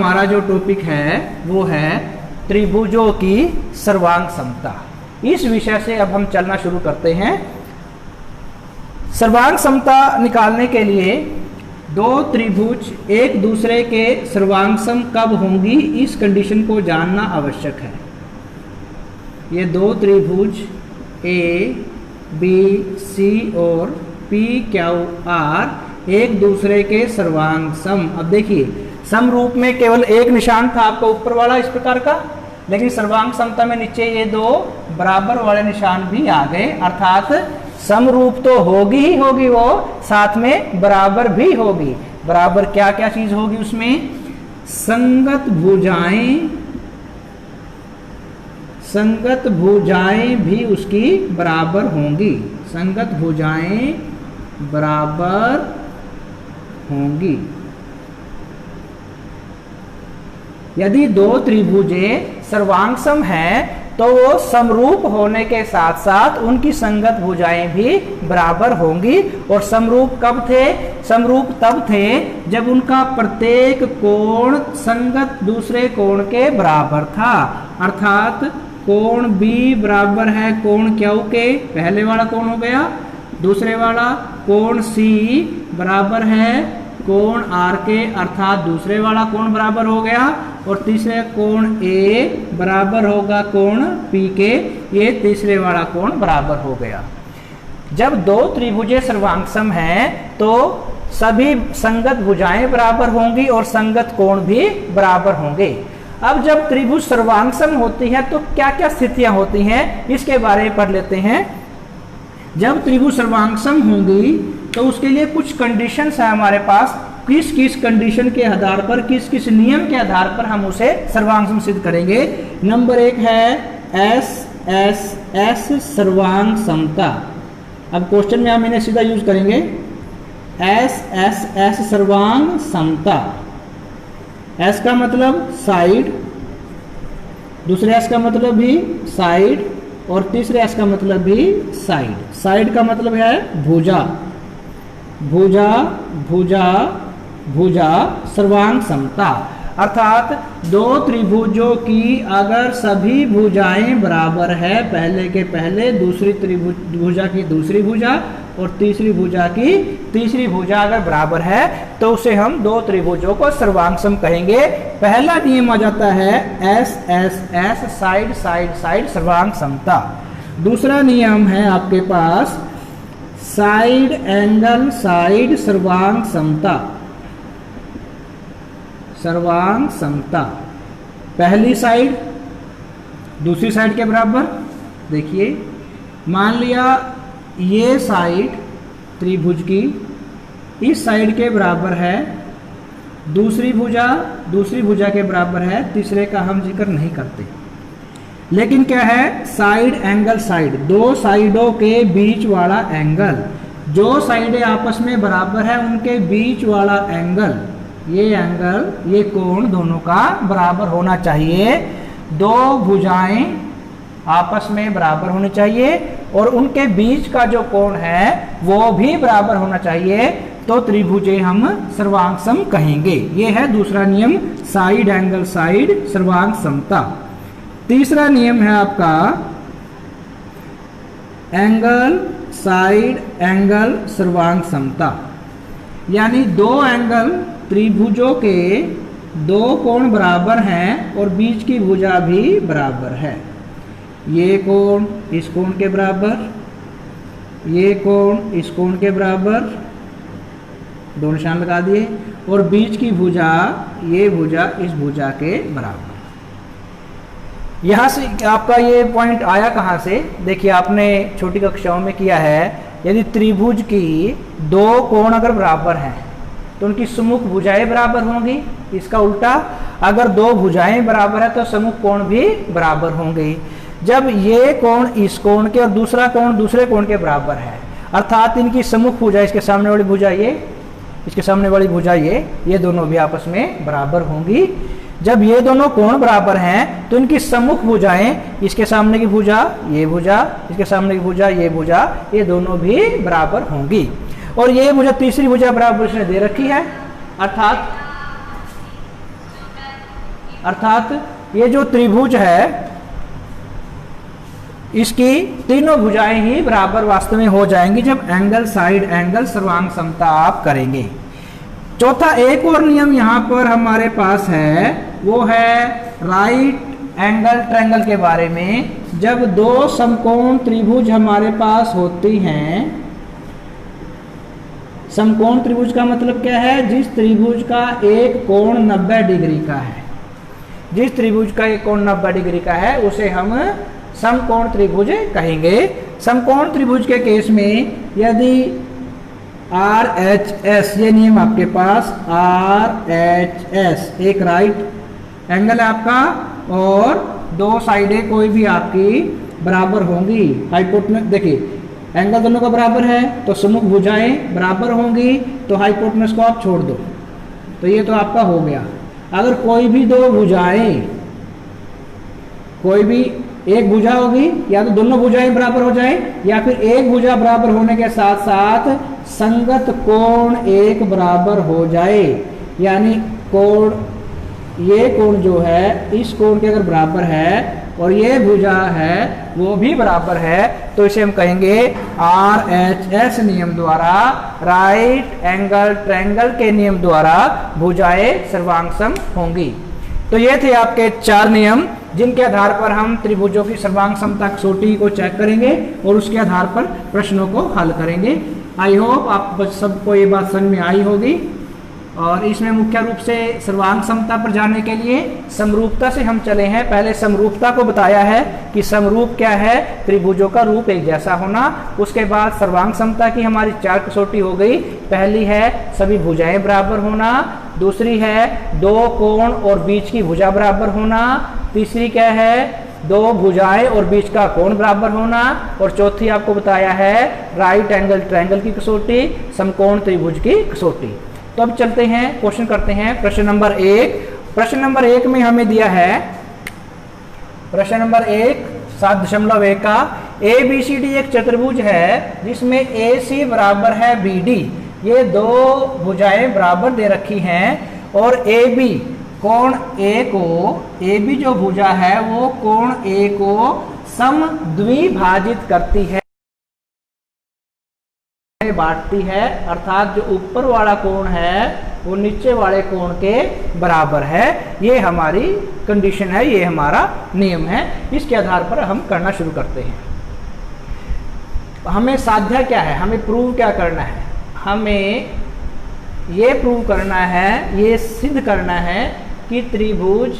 हमारा जो टॉपिक है वो है त्रिभुजों की सर्वांग समता। इस विषय से अब हम चलना शुरू करते हैं। सर्वांग समता निकालने के लिए दो त्रिभुज एक दूसरे के सर्वांग सम कब होंगी, इस कंडीशन को जानना आवश्यक है। ये दो त्रिभुज ए बी सी और पी क्यू आर एक दूसरे के सर्वांग सम। अब देखिए, सम रूप में केवल एक निशान था आपका ऊपर वाला इस प्रकार का, लेकिन सर्वांग समता में नीचे ये दो बराबर वाले निशान भी आ गए, अर्थात सम रूप तो होगी ही होगी, वो साथ में बराबर भी होगी। बराबर क्या क्या चीज होगी उसमें? संगत भुजाएं भी उसकी बराबर होंगी। संगत भुजाएं बराबर होंगी। यदि दो त्रिभुजे सर्वांग सम हैं तो वो समरूप होने के साथ साथ उनकी संगत भुजाएं भी बराबर होंगी। और समरूप कब थे? समरूप तब थे जब उनका प्रत्येक कोण संगत दूसरे कोण के बराबर था। अर्थात कोण B बराबर है कोण Q के, पहले वाला कोण हो गया, दूसरे वाला कोण C बराबर है कोण R के, अर्थात दूसरे वाला कोण बराबर हो गया, और तीसरे कोण A बराबर होगा कोण P के, ये तीसरे वाला कोण बराबर हो गया। जब दो त्रिभुजें सर्वांग सम हैं तो सभी संगत भुजाएं बराबर होंगी और संगत कोण भी बराबर होंगे। अब जब त्रिभुज सर्वांग सम होती है तो क्या क्या स्थितियां होती हैं, इसके बारे में पढ़ लेते हैं। जब त्रिभुज सर्वांग सम होंगी तो उसके लिए कुछ कंडीशंस है हमारे पास। किस किस कंडीशन के आधार पर, किस किस नियम के आधार पर हम उसे सर्वांग सम सिद्ध करेंगे। नंबर एक है एस सर्वांग समता। अब क्वेश्चन में हम इन्हें सीधा यूज करेंगे। एस सर्वांग समता। एस का मतलब साइड, दूसरे एस का मतलब भी साइड, और तीसरे एस का मतलब भी साइड। साइड का मतलब है भुजा। भुजा भुजा भुजा सर्वांग समता, अर्थात दो त्रिभुजों की अगर सभी भुजाएं बराबर है, पहले के पहले दूसरी भुजा की दूसरी भुजा और तीसरी भुजा की तीसरी भुजा अगर बराबर है तो उसे हम दो त्रिभुजों को सर्वांग सम कहेंगे। पहला नियम आ जाता है एस साइड साइड साइड सर्वांग समता। दूसरा नियम है आपके पास साइड एंगल साइड सर्वांग समता। सर्वांग समता, पहली साइड दूसरी साइड के बराबर। देखिए, मान लिया ये साइड त्रिभुज की इस साइड के बराबर है, दूसरी भुजा के बराबर है, तीसरे का हम जिक्र नहीं करते। लेकिन क्या है? साइड एंगल साइड, दो साइडों के बीच वाला एंगल, जो साइडें आपस में बराबर है उनके बीच वाला एंगल, ये एंगल, ये कोण दोनों का बराबर होना चाहिए। दो भुजाएं आपस में बराबर होनी चाहिए और उनके बीच का जो कोण है वो भी बराबर होना चाहिए, तो त्रिभुजे हम सर्वांग सम कहेंगे। ये है दूसरा नियम, साइड एंगल साइड सर्वांग समता। तीसरा नियम है आपका एंगल साइड एंगल सर्वांग समता, यानी दो एंगल त्रिभुजों के दो कोण बराबर हैं और बीच की भुजा भी बराबर है। ये कोण इस कोण के बराबर, ये कोण इस कोण के बराबर, दो निशान लगा दिए, और बीच की भुजा ये भुजा इस भुजा के बराबर। यहाँ से आपका ये पॉइंट आया कहाँ से? देखिए, आपने छोटी कक्षाओं में किया है, यदि त्रिभुज की दो कोण अगर बराबर हैं तो उनकी सम्मुख भुजाएं बराबर होंगी। इसका उल्टा, अगर दो भुजाएं बराबर है तो सम्मुख कोण भी बराबर होंगे। जब ये कोण इस कोण के और दूसरा कोण दूसरे कोण के बराबर है, अर्थात इनकी सम्मुख भुजा, इसके सामने वाली भुजा ये, इसके सामने वाली भुजा ये दोनों भी आपस में बराबर होंगी। जब ये दोनों कोण बराबर हैं तो इनकी सम्मुख भुजाएं, इसके सामने की भुजा, इसके सामने की भुजा, ये दोनों भी बराबर होंगी। और ये भुजा तीसरी भुजा बराबर इसने दे रखी है, अर्थात अर्थात ये जो त्रिभुज है इसकी तीनों भुजाएं ही बराबर वास्तव में हो जाएंगी जब एंगल साइड एंगल सर्वांग समता आप करेंगे। चौथा एक और नियम यहाँ पर हमारे पास है, वो है राइट एंगल ट्रायंगल के बारे में। जब दो समकोण त्रिभुज हमारे पास होती हैं, समकोण त्रिभुज का मतलब क्या है, जिस त्रिभुज का एक कोण 90 डिग्री का है, जिस त्रिभुज का एक कोण 90 डिग्री का है उसे हम समकोण त्रिभुज कहेंगे। समकोण त्रिभुज के केस में यदि RHS, ये नियम आपके पास, RHS एक राइट एंगल है आपका और दो साइडें कोई भी आपकी बराबर होंगी, हाइपोटेनस देखिए एंगल दोनों का बराबर है तो सम्मुख भुजाएं बराबर होंगी, तो हाइपोटेनस को आप छोड़ दो, तो ये तो आपका हो गया। अगर कोई भी दो भुजाएं, कोई भी एक भुजा होगी, या तो दोनों भुजाएं बराबर हो जाए या फिर एक भुजा बराबर होने के साथ साथ संगत कोण एक बराबर हो जाए, यानी कोण, ये कोण जो है इस कोण के अगर बराबर है और ये भुजा है वो भी बराबर है, तो इसे हम कहेंगे RHS नियम द्वारा, राइट एंगल ट्रायंगल के नियम द्वारा भुजाएं सर्वांग सम होंगी। तो ये थे आपके 4 नियम जिनके आधार पर हम त्रिभुजों की सर्वांग समता कसौटी को चेक करेंगे और उसके आधार पर प्रश्नों को हल करेंगे। आई होप आप सबको ये बात समझ में आई होगी। और इसमें मुख्य रूप से सर्वांग समता पर जाने के लिए समरूपता से हम चले हैं। पहले समरूपता को बताया है कि समरूप क्या है, त्रिभुजों का रूप एक जैसा होना। उसके बाद सर्वांग समता की हमारी 4 कसौटी हो गई। पहली है सभी भुजाएं बराबर होना, दूसरी है दो कोण और बीच की भुजा बराबर होना, तीसरी क्या है दो भुजाएं और बीच का कोण बराबर होना, और चौथी आपको बताया है राइट एंगल ट्रायंगल की कसौटी, समकोण त्रिभुज की कसौटी। तो अब चलते हैं, क्वेश्चन करते हैं। प्रश्न नंबर 1, प्रश्न नंबर 1 में हमें दिया है, प्रश्न नंबर 1 7.1 का ABCD एक चतुर्भुज है जिसमें AC बराबर है BD, ये दो भुजाएं बराबर दे रखी हैं और AB कोण A को, AB जो भुजा है वो कोण A को समद्विभाजित करती है, बांटती है, अर्थात जो ऊपर वाला कोण है वो नीचे वाले कोण के बराबर है। ये हमारी कंडीशन है, ये हमारा नियम है। इसके आधार पर हम करना शुरू करते हैं। हमें साध्य क्या है, हमें प्रूव क्या करना है, हमें ये प्रूव करना है, ये सिद्ध करना है कि त्रिभुज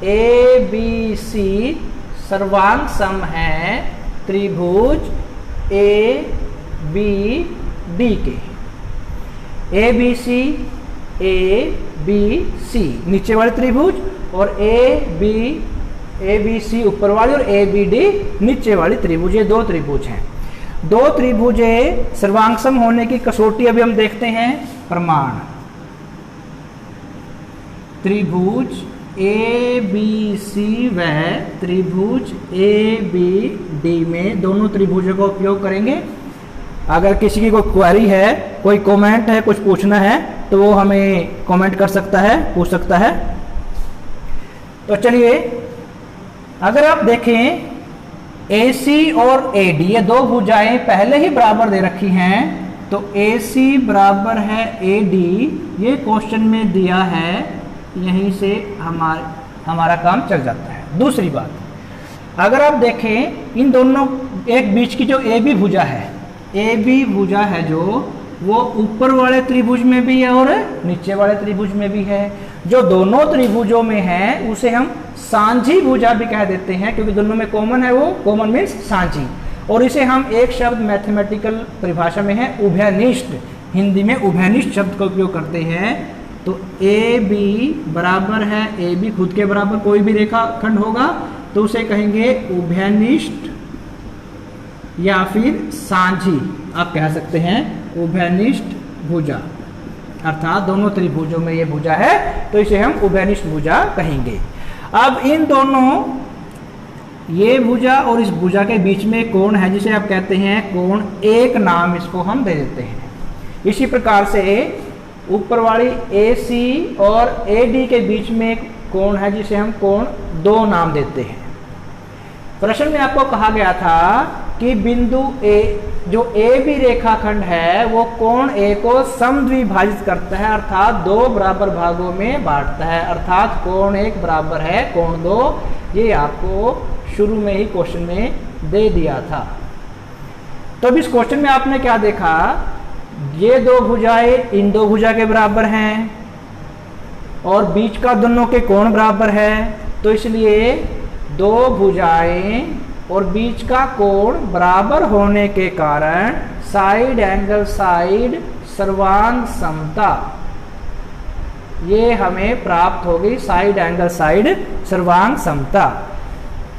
ABC सर्वांग सम है त्रिभुज ABD के। ABC नीचे वाले त्रिभुज और ABC ऊपर वाली और ABD नीचे वाली त्रिभुज, ये दो त्रिभुज हैं। दो त्रिभुजे सर्वांग सम होने की कसौटी अभी हम देखते हैं। प्रमाण, त्रिभुज ABC व त्रिभुज ABD में दोनों त्रिभुजों का उपयोग करेंगे। अगर किसी की कोई क्वेरी है, कोई कमेंट है, कुछ पूछना है तो वो हमें कमेंट कर सकता है, पूछ सकता है। तो चलिए, अगर आप देखें AC और AD ये दो भुजाएं पहले ही बराबर दे रखी हैं, तो AC बराबर है AD, ये क्वेश्चन में दिया है, यहीं से हमारा काम चल जाता है। दूसरी बात, अगर आप देखें इन दोनों, एक बीच की जो AB भुजा है, AB भुजा है जो वो ऊपर वाले त्रिभुज में भी है और नीचे वाले त्रिभुज में भी है। जो दोनों त्रिभुजों में है उसे हम सांझी भुजा भी कह देते हैं, क्योंकि दोनों में कॉमन है, वो कॉमन मीन्स सांझी। और इसे हम एक शब्द मैथमेटिकल परिभाषा में है उभयनिष्ठ, हिंदी में उभयनिष्ठ शब्द का उपयोग करते हैं। तो AB बराबर है, AB खुद के बराबर कोई भी रेखाखंड होगा तो उसे कहेंगे उभयनिष्ठ या फिर सांझी, आप कह सकते हैं उभयनिष्ठ भुजा, अर्थात दोनों त्रिभुजों में ये भुजा है तो इसे हम उभयनिष्ठ भुजा कहेंगे। अब इन दोनों, ये भुजा और इस भुजा के बीच में कोण है जिसे आप कहते हैं कोण, एक नाम इसको हम दे देते हैं। इसी प्रकार से ऊपर वाली AC और AD के बीच में कोण है जिसे हम कोण 2 नाम देते हैं। प्रश्न में आपको कहा गया था कि बिंदु ए, जो ए बी रेखाखंड है वो कोण ए को समद्विभाजित करता है, अर्थात 2 बराबर भागों में बांटता है, अर्थात कोण 1 बराबर है कोण 2। ये आपको शुरू में ही क्वेश्चन में दे दिया था। तो अब इस क्वेश्चन में आपने क्या देखा, ये 2 भुजाएं इन 2 भुजा के बराबर हैं और बीच का दोनों के कोण बराबर है, तो इसलिए 2 भुजाएं और बीच का कोण बराबर होने के कारण साइड एंगल साइड सर्वांग समता ये हमें प्राप्त होगी। साइड एंगल साइड सर्वांग समता,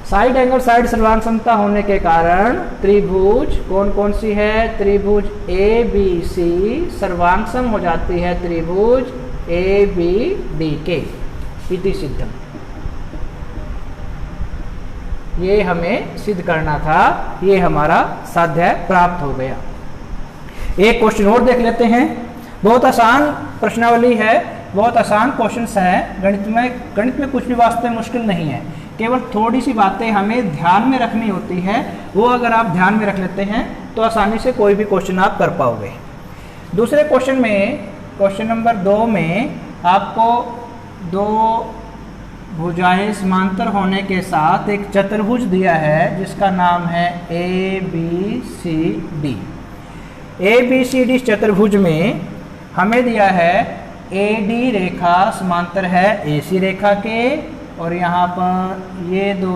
साइड एंगल साइड सर्वांग समता होने के कारण त्रिभुज कौन कौन सी है, त्रिभुज ए बी सी सर्वांग सम हो जाती है त्रिभुज ए बी डी के इति सिद्धम। ये हमें सिद्ध करना था, ये हमारा साध्य प्राप्त हो गया। एक क्वेश्चन और देख लेते हैं, बहुत आसान प्रश्नावली है, बहुत आसान क्वेश्चंस है। गणित में कुछ भी वास्तव में मुश्किल नहीं है, केवल थोड़ी सी बातें हमें ध्यान में रखनी होती है, वो अगर आप ध्यान में रख लेते हैं तो आसानी से कोई भी क्वेश्चन आप कर पाओगे। दूसरे क्वेश्चन में, क्वेश्चन नंबर 2 में आपको 2 भुजाएं समांतर होने के साथ एक चतुर्भुज दिया है जिसका नाम है A B C D. A B C D चतुर्भुज में हमें दिया है ए डी रेखा समांतर है ए सी रेखा के, और यहाँ पर ये 2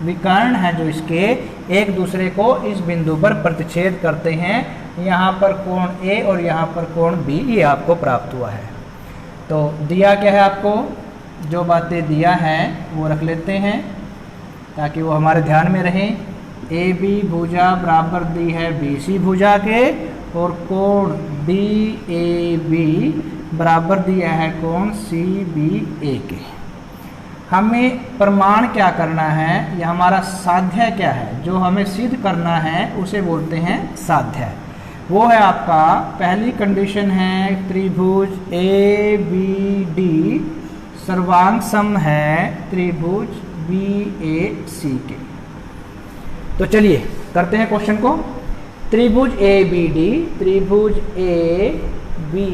विकर्ण हैं जो इसके एक दूसरे को इस बिंदु पर प्रतिच्छेद करते हैं। यहाँ पर कोण ए और यहाँ पर कोण बी, ये आपको प्राप्त हुआ है। तो दिया क्या है आपको, जो बातें दिया है वो रख लेते हैं ताकि वो हमारे ध्यान में रहें। ए बी भुजा बराबर दी है बी सी भुजा के, और कोण डी ए बी बराबर दिया है कोण सी बी ए के। हमें प्रमाण क्या करना है, या हमारा साध्य क्या है, जो हमें सिद्ध करना है उसे बोलते हैं साध्य। वो है आपका पहली कंडीशन है त्रिभुज ए बी डी सर्वांग सम है त्रिभुज बी ए सी के। तो चलिए करते हैं क्वेश्चन को। त्रिभुज ए बी डी, त्रिभुज ए बी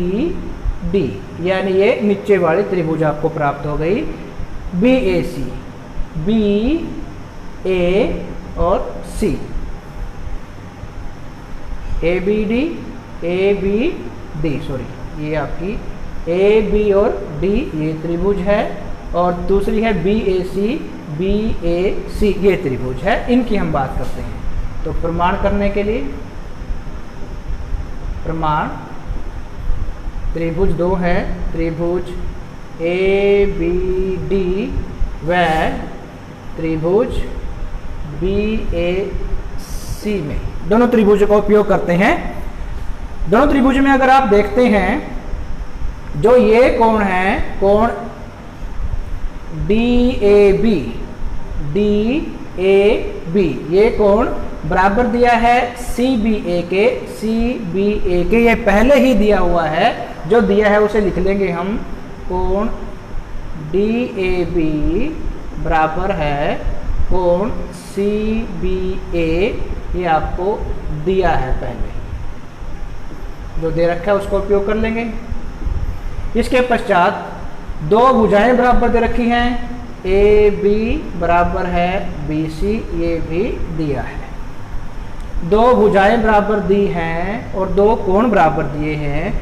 डी यानी ये नीचे वाली त्रिभुज आपको प्राप्त हो गई। B A C, B A और C, A B D, A B D, sorry ये आपकी ए बी और डी ये त्रिभुज है, और दूसरी है बी ए सी ये त्रिभुज है। इनकी हम बात करते हैं। तो प्रमाण करने के लिए, प्रमाण त्रिभुज 2 है, त्रिभुज ए बी डी व त्रिभुज बी ए सी में, दोनों त्रिभुजों का उपयोग करते हैं। दोनों त्रिभुज में अगर आप देखते हैं, जो ये कोण है कोण डी ए बी, ये कोण बराबर दिया है सी बी ए के, ये पहले ही दिया हुआ है। जो दिया है उसे लिख लेंगे हम, कोण डी ए बी बराबर है कोण सी बी ए, ये आपको दिया है पहले, जो दे रखा है उसका उपयोग कर लेंगे। इसके पश्चात 2 भुजाएं बराबर दे रखी हैं, ए बी बराबर है बी सी, ये भी दिया है। 2 भुजाएं बराबर दी हैं और 2 कोण बराबर दिए हैं।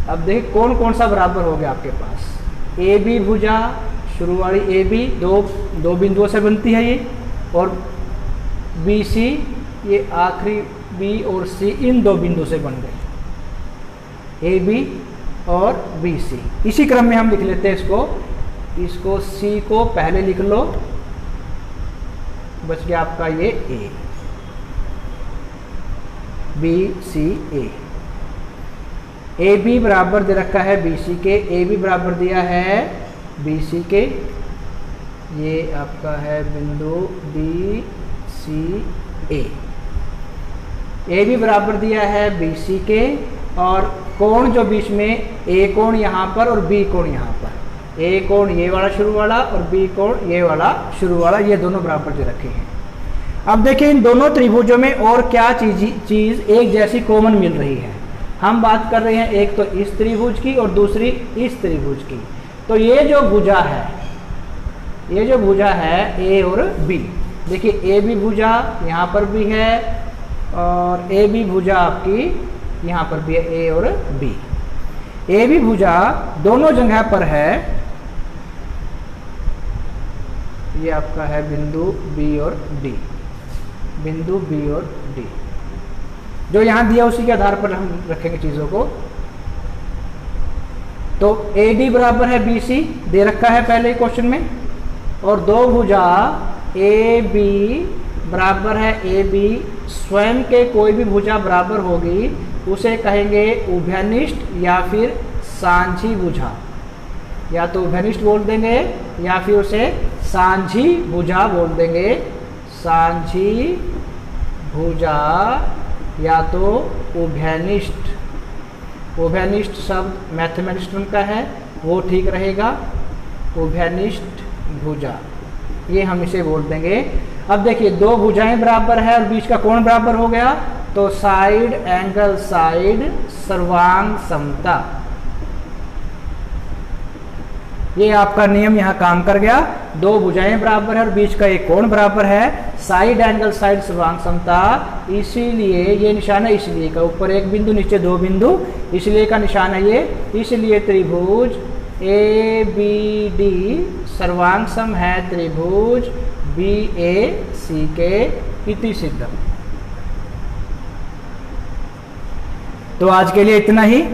अब देखिए कौन कौन सा बराबर हो गया आपके पास। ए बी भुजा शुरू वाली ए बी दो बिंदुओं से बनती है ये, और बी सी ये आखिरी बी और सी इन 2 बिंदु से बन गई, ए बी और बी सी। इसी क्रम में हम लिख लेते हैं इसको सी को पहले लिख लो, बच गया आपका ये ए, बी सी ए बी बराबर दे रखा है बी सी के, ए बी बराबर दिया है बी सी के, ये आपका है बिंदु डी सी ए बी बराबर दिया है बी सी के, और कोण जो बीच में ए कोण यहाँ पर और बी कोण यहाँ पर, ए कोण ये वाला शुरू वाला और बी कोण ये वाला शुरू वाला, ये दोनों बराबर दे रखे हैं। अब देखिए इन दोनों त्रिभुजों में और क्या चीज एक जैसी कॉमन मिल रही है। हम बात कर रहे हैं एक तो इस त्रिभुज की और दूसरी इस त्रिभुज की। तो ये जो भुजा है, ये जो भुजा है ए और बी, देखिए ए बी भुजा यहाँ पर भी है और ए बी भुजा आपकी यहाँ पर भी है, ए और बी। ए बी भुजा दोनों जगह पर है, ये आपका है बिंदु बी और डी, बिंदु बी और डी, जो यहां दिया उसी के आधार पर हम रखेंगे चीजों को। तो ए डी बराबर है बी सी दे रखा है पहले क्वेश्चन में, और दो भुजा ए बी बराबर है ए बी, स्वयं के कोई भी भुजा बराबर होगी उसे कहेंगे उभयनिष्ठ या फिर सांझी भुजा, या तो उभयनिष्ठ बोल देंगे या फिर उसे सांझी भुजा बोल देंगे, सांझी भुजा या तो उभयनिष्ठ। उभयनिष्ठ शब्द मैथमेटिक्स का है, वो ठीक रहेगा, उभयनिष्ठ भुजा ये हम इसे बोल देंगे। अब देखिए दो भुजाएं बराबर है और बीच का कोण बराबर हो गया, तो साइड एंगल साइड सर्वांग समता, ये आपका नियम यहाँ काम कर गया। दो भुजाएं बराबर है और बीच का एक कोण बराबर है, साइड एंगल साइड सर्वांग समता, इसीलिए ये निशान है, इसलिए का ऊपर एक बिंदु नीचे दो बिंदु, इसलिए का निशान है ये, इसलिए त्रिभुज ए बी डी सर्वांग सम है त्रिभुज बी ए सी के इति सिद्ध। तो आज के लिए इतना ही।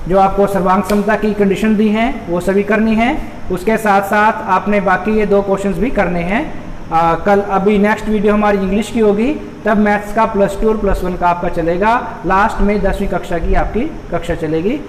जो आपको सर्वांग समता की कंडीशन दी है वो सभी करनी है, उसके साथ साथ आपने बाकी ये दो क्वेश्चंस भी करने हैं। कल अभी नेक्स्ट वीडियो हमारी इंग्लिश की होगी, तब मैथ्स का +2 और +1 का आपका चलेगा, लास्ट में 10वीं कक्षा की आपकी कक्षा चलेगी।